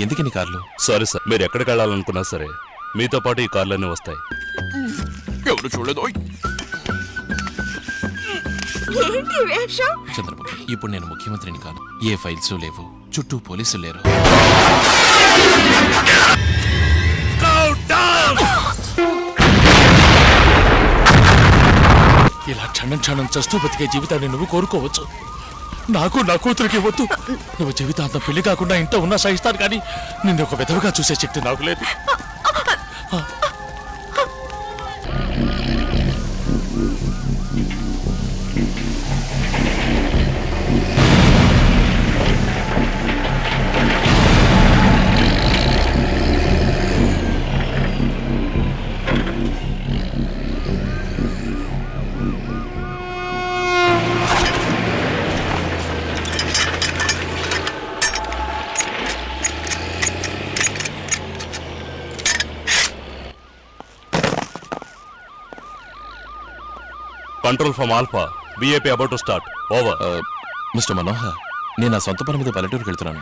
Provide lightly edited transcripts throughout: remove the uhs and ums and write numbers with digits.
ఎందుకని కార్లు? Sorry sir, మీరు ఎక్కడికి వెళ్ళాలనుకున్నా సరే మీతో పాటు ఈ కార్లన్నీ వస్తాయి. ఎవరు చూడలేదు. చంద్రబాబు, ఇప్పుడు నేను ముఖ్యమంత్రిని కాను. ఏ ఫైల్స్ లేవు, చుట్టూ పోలీసులు లేరు. ఇలా క్షణం క్షణం చస్తూ బతికే జీవితాన్ని నువ్వు కోరుకోవచ్చు. నాకు నా కూతురికి వద్దు. నువ్వు జీవితాంతం పెళ్లి కాకుండా ఇంట్లో ఉన్నా సహిస్తాను, కానీ నిన్ను ఒక విధవగా చూసే శక్తి నాకు లేదు. Control from alpha, VIP about to start. Over. Mister Manohar, నేను నా సొంత పని మీద పల్లెటూరుకి వెళ్తున్నాను.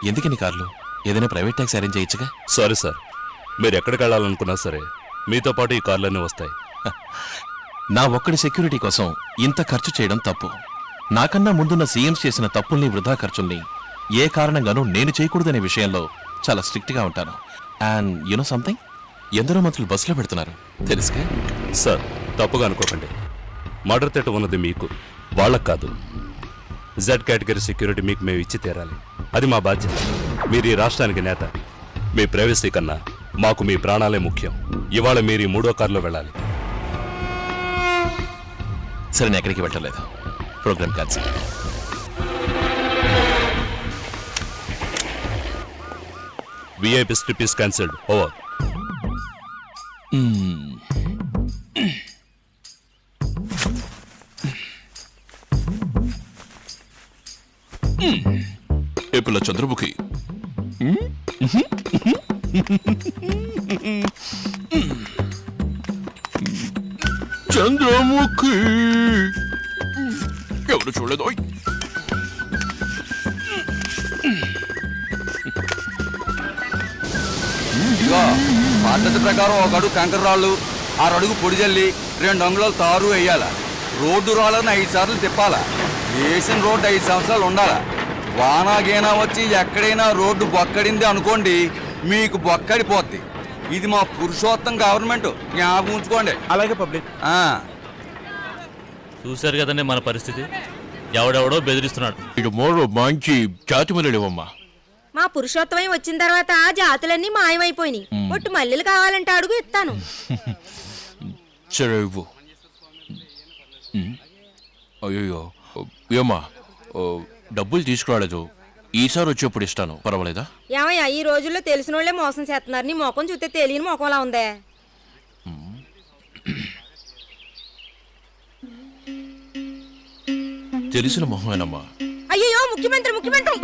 ఎందుకని కార్లు? ఏదైనా ప్రైవేట్ ట్యాక్సీ అరేంజ్ చేయొచ్చుగా? సారీ సార్, మీరు ఎక్కడికి వెళ్ళాలనుకున్నా సరే మీతో పాటు ఈ కార్లన్నీ వస్తాయి. నా ఒక్కడి సెక్యూరిటీ కోసం ఇంత ఖర్చు చేయడం తప్పు. నాకన్నా ముందున్న సీఎంస్ చేసిన తప్పుల్ని, వృధా ఖర్చుల్ని ఏ కారణంగానూ నేను చేయకూడదనే విషయంలో చాలా స్ట్రిక్ట్ గా ఉంటాను. అండ్ యునో సంథింగ్, ఎందరో మంత్రులు బస్సులో పెడుతున్నారు తెలుసుగా? సార్, తప్పుగా అనుకోకండి. మర్డర్ థ్రెట్ ఉన్నది మీకు, వాళ్ళకు కాదు. జెడ్ కేటగిరీ సెక్యూరిటీ మీకు మేము ఇచ్చి తీరాలి. అది మా బాధ్యత. మీరు ఈ రాష్ట్రానికి నేత. మీ ప్రైవసీ కన్నా మాకు మీ ప్రాణాలే ముఖ్యం. ఇవాళ మీరు ఈ 3వ కారులో వెళ్ళాలి. సరే, నేను ఎక్కడికి వెళ్ళలేదు. Program cancel. VIP trip is cancelled. Over. ఏ పిల్ల చంద్రముఖి, చంద్రముఖి ఎవరు చూడలేదు. పద్ధతి ప్రకారం 1 అడుగు కంకర రాళ్ళు, 6 అడుగు పొడి జల్లి, 2 అంగుళాలు తారు వేయాల. రోడ్డు రాళ్ళని 5 సార్లు తిప్పాల. వేసిన రోడ్డు 5 సంవత్సరాలు ఉండాల. వానాగేనా వచ్చి ఎక్కడైనా రోడ్డు బొక్కడింది అనుకోండి, మీకు బొక్కడిపోద్ది. ఇది మా పురుషోత్తం గవర్నమెంట్, జ్ఞాపకం ఉంచుకోండి. అలాగే పబ్లిక్. చూశారు కదండి మన పరిస్థితి. ఎవడెవడో బెదిరిస్తున్నాడు. ఇటు మోడో మంచి జాతి మల్లెలేవమ్మా. మా పురుషోత్తమం వచ్చిన తర్వాత జాతులన్నీ మాయమైపోయినాయి. ఒట్టు మల్లెలు కావాలంటే అడుగు ఇస్తాను. సరే ఇవ్వు. అయ్యో ఏమ్మా, డబ్బులు తీసుకురాలేదు. ఈసారి వచ్చేప్పుడు ఇస్తాను, పర్వాలేదా? ఏమయ్యా, ఈ రోజుల్లో తెలిసిన వాళ్ళే మోసం చేస్తున్నారు. నీ ముఖం చూస్తే తెలియని ముఖంలా ఉందే. తెలిసిన మొహమేనమ్మా. అయ్యో, ముఖ్యమంత్రి ముఖ్యమంత్రి.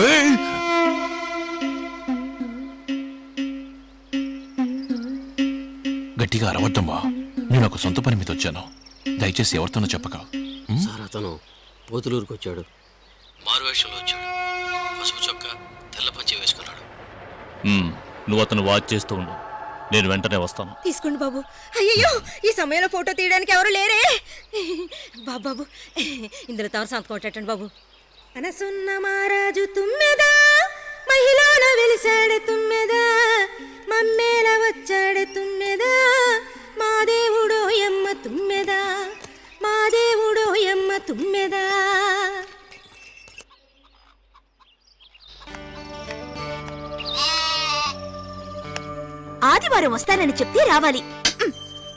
గట్టిగా అరవద్దమ్మా. నేను ఒక సొంత పని మీద వచ్చాను. దయచేసి ఎవరితోనో చెప్పక. సార్, అతను పోతులూరుకు వచ్చాడు. మారువేషంలో వచ్చాడు. పసుపు చొక్క, తెల్ల పంచె వేసుకున్నాడు. నువ్వు అతను వాచ్ చేస్తూ ఉండు, నేను వెంటనే వస్తాను. తీసుకోండి బాబు. అయ్యో, ఈ సమయంలో ఫోటో తీయడానికి ఎవరు లేరే. బాబు, ఇందులో తవరు సంతకం కొట్టండి బాబు. అనసున్న మహారాజు తుమ్మెదా, మహిళన వెలిసాడు తుమ్మెదా, మమ్మేల వచ్చాడు తుమ్మెదా, మా దేవుడో యమ్మ తుమ్మెదా, మా దేవుడో యమ్మ తుమ్మెదా. ఆదివారం వస్తానని చెప్తే రావాలి.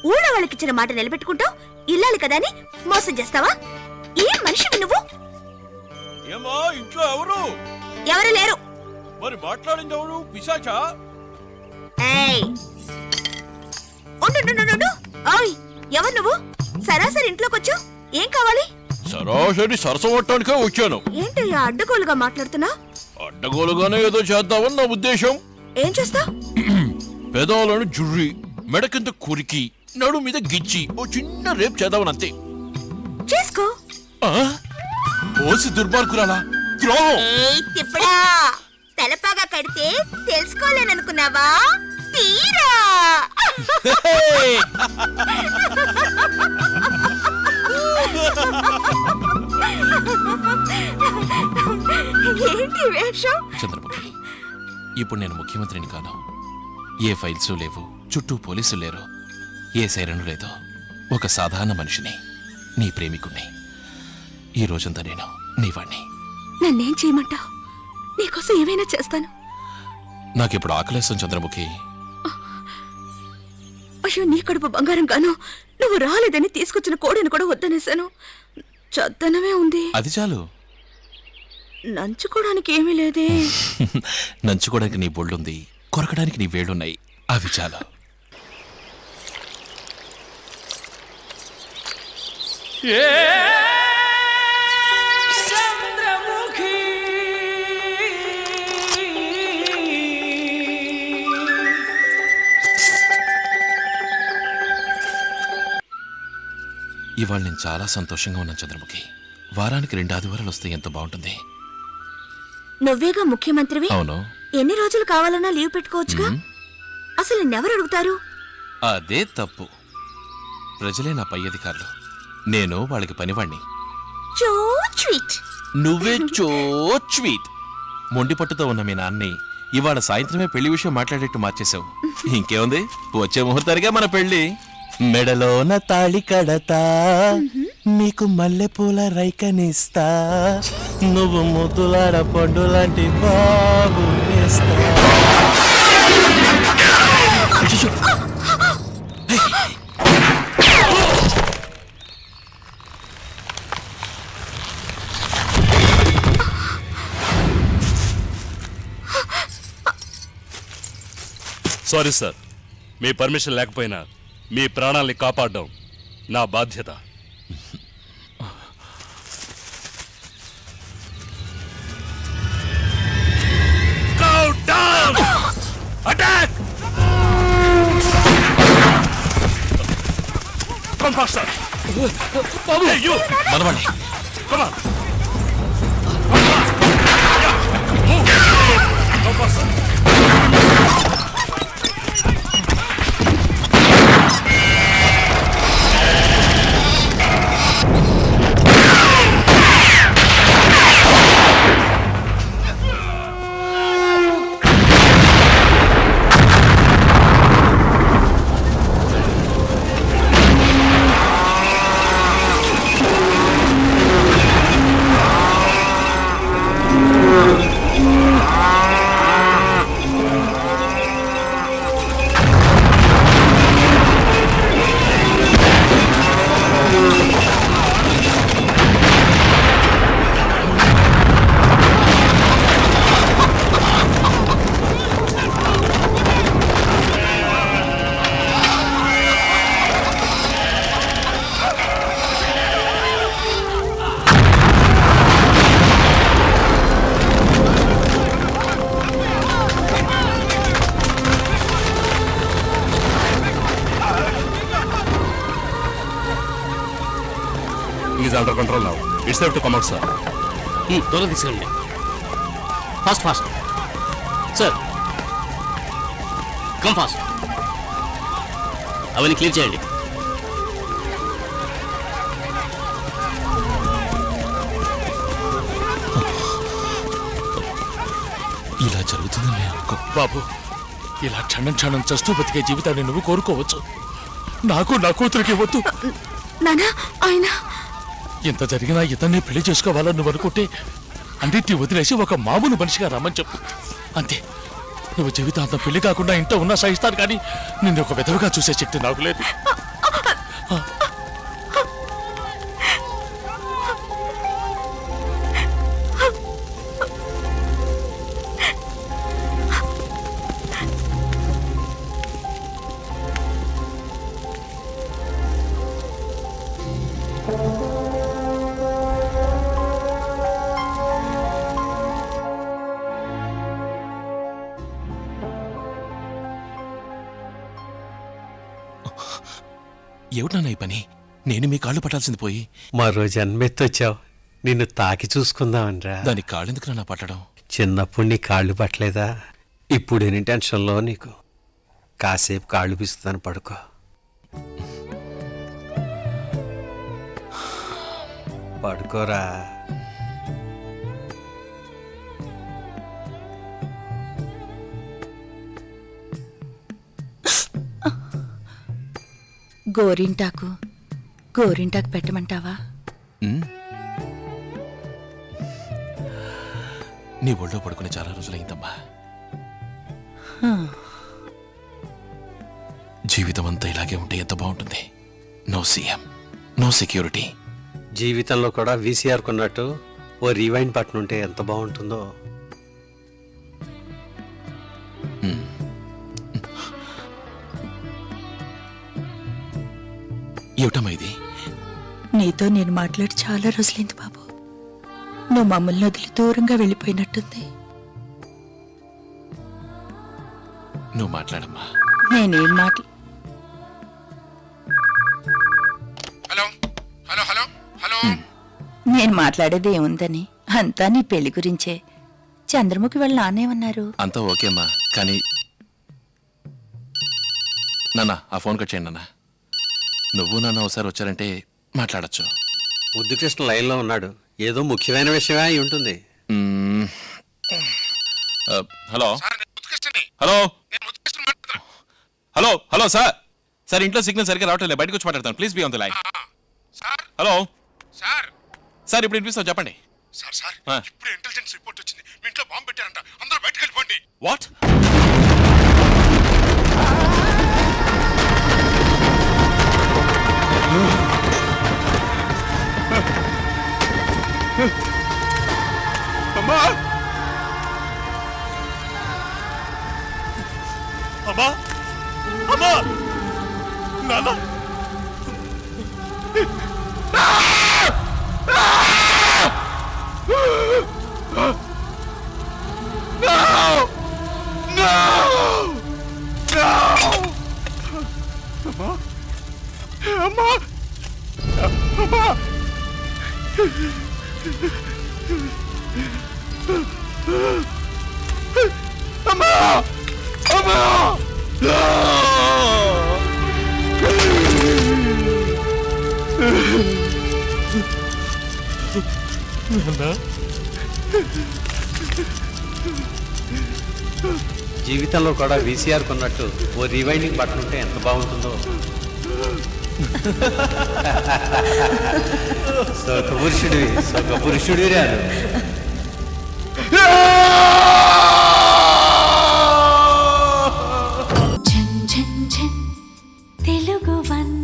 ఊళ్ళో వాళ్ళకిచ్చిన మాట నిలబెట్టుకుంటావు. ఇల్లాలి కదా అని మోసం చేస్తావా? ఏం మనిషివి నువ్వు? ఏమా, ఇంట్లో ఎవరు? ఎవరు లేరు. మరి మాట్లాడింది ఎవరు? పిశాచా? ఎవరు నువ్వు? సరాసరి ఇంట్లోకొచ్చు. ఏం కావాలి? సరాసరి సరసమట్టడానికే వచ్చాను. ఏంటయ్యా అడ్డగోలుగా మాట్లాడుతున్నా? అడ్డగోలుగానే ఏదో చేద్దామని నా ఉద్దేశం. ఏం చేస్తావ్? పెదాలను జుర్రి, మెడకింత కురికి, నడు మీద గిచ్చి ఓ చిన్న రేప్ చేద్దామని అంతే. చేసుకో. ఓసి దుర్మార్గురాలా, ద్రోహం. తలపాగా కడితే తెలుసుకోలేననుకున్నావా? తీరా ఏంటి వేషం? చంద్రముఖి, ఇప్పుడు నేను ముఖ్యమంత్రిని కాను. ఏ ఫైల్స్ లేవు, చుట్టూ పోలీసులు లేరు, ఏ సైరను లేదు. ఒక సాధారణ మనిషిని, నీ ప్రేమికుణ్ణి. ఈ రోజంతా నేను నీవాణ్ణి. నన్నేం చేయమంటావు? నీకోసం ఏమైనా చేస్తాను. నాకిప్పుడు ఆకలేసం చంద్రముఖి. అయ్యో, నీ కడుపు బంగారం గాను. నువ్వు రాలేదని తీసుకొచ్చిన కోడిని కూడా వద్దనేశాను. చద్దనమే ఉంది. అది చాలు. నంచుకోవడానికి ఏమీ లేదే. నంచుకోవడానికి నీ బొళ్ళుంది, కొరకడానికి నీ వేళ్ళున్నాయి. అవి చాలు. ఇవాళ నేను చాలా సంతోషంగా ఉన్నాను చంద్రముఖి. వారానికి 2 ఆదివారాలు వస్తే ఎంత బాగుంటుంది. నువ్వేగా ముఖ్యమంత్రివి. అవును. ఎన్ని రోజులు కావాలన్నా లీవ్ పెట్టుకోవచ్చుగా. అసలు నిన్నెవరు అడుగుతారు? అదే తప్పు. ప్రజలే నా పై అధికారులు, నేను వాళ్ళకి పనివాణ్ణి. చో స్వీట్. నువ్వే చో స్వీట్. మొండి పట్టుతో ఉన్న మీ నాన్ని ఇవాళ సాయంత్రమే పెళ్లి విషయం మాట్లాడేట్టు మార్చేశావు. ఇంకేముంది, వచ్చే ముహూర్తానిగా మన పెళ్లి. మెడలోన తాళి కడతా, నీకు మల్లెపూల రైకనిస్తా, నువ్వు ముద్దులాడ పండు లాంటి బాబు వేస్తా. సారీ సార్, మీ పర్మిషన్ లేకపోయినా మీ ప్రాణాల్ని కాపాడడం నా బాధ్యత. Attack! Come faster! Hey, you! మనవాణ్ణి. Come on! Move! Come faster! Is under control now. It's safe to come out, sir. దూరం తీసుకెళ్ళండి. Fast fast sir. Come fast. అవన్నీ క్లియర్ చేయండి. ఇలా జరుగుతుందని నేను బాబు, ఇలా క్షణం క్షణం చస్తూ బతికే జీవితాన్ని నువ్వు కోరుకోవచ్చు. నాకు నా కూతురికి వద్దు. నానా, ఆయన ఎంత జరిగినా ఇతన్నే పెళ్లి చేసుకోవాలని నువ్వు అనుకుంటే అన్నిటిని వదిలేసి ఒక మామూలు మనిషిగా రమ్మని చెప్పు. అంతే. నువ్వు జీవితాంతం పెళ్లి కాకుండా ఇంట్లో ఉన్నా సహిస్తాను, కానీ నిన్ను ఒక విధవగా చూసే శక్తి నాకు లేదు. ఏమిటన్నా ఈ పని? నేను మీ కాళ్ళు పట్టాల్సింది పోయి మరో జన్మెత్తొచ్చావు. నిన్ను తాకి చూసుకుందామనిరా. దాని కాళ్ళెందుకు నా పట్టడం? చిన్నప్పుడు నీ కాళ్ళు పట్టలేదా? ఇప్పుడు ఎన్ని టెన్షన్లో నీకు. కాసేపు కాళ్ళు పిస్తుందని పడుకో. పడుకోరా. గోరింటాకు పెట్టమంటావా? నీ ఒళ్ళో పడుకుని చాలా రోజులైందమ్మా. జీవితం అంతా ఇలాగే ఉంటే ఎంత బాగుంటుంది. No CM, no security. జీవితంలో కూడా వీసీఆర్ కొన్నట్టు ఓ రీవైండ్ బటన్ ఉంటే ఎంత బాగుంటుందో. ఏమిటమ్మా ఇది? నీతో నేను మాట్లాడి చాలా రోజులైంది బాబు. నువ్వు మమ్మల్ని వదిలి దూరంగా వెళ్ళిపోయినట్టుంది. నువ్వు మాట్లాడమ్మా. నేనేం మాట్లా హలో హలో హలో హలో. నేను మాట్లాడేది ఏముందని, అంతా నీ పెళ్లి గురించే. చంద్రముఖి వాళ్ళ నాన్నేమన్నారు? అంతా ఓకేమ్మా, కానీ నాన్న ఆ ఫోన్ కట్ చేయండి నాన్న. నువ్వు నాన్న ఒకసారి వచ్చారంటే మాట్లాడచ్చు. ముద్దుకృష్ణ లైన్లో ఉన్నాడు. ఏదో ముఖ్యమైన విషయమే అయి ఉంటుంది. Hello hello hello hello sir. Sir ఇంట్లో సిగ్నల్ సరిగ్గా రావట్లేదు, బయటకు వచ్చి మాట్లాడతాను. Please be on the line. Hello sir ఇప్పుడు వినిపిస్తాం, చెప్పండి. ఇప్పుడు ఇంటెలిజెన్స్ రిపోర్ట్ వచ్చింది, మీ ఇంట్లో బాంబు పెట్టారంట, అందరూ బయటకు వెళ్ళిపోండి. వాట్? అమ్మా అమ్మా అమ్మా నాన్న. జీవితంలో కూడా వీసీఆర్ కొన్నట్టు ఓ రీవైండింగ్ బటన్ ఉంటే ఎంత బాగుంటుందో. సుఖపురుషుడివి రాదు. తెలుగు వన్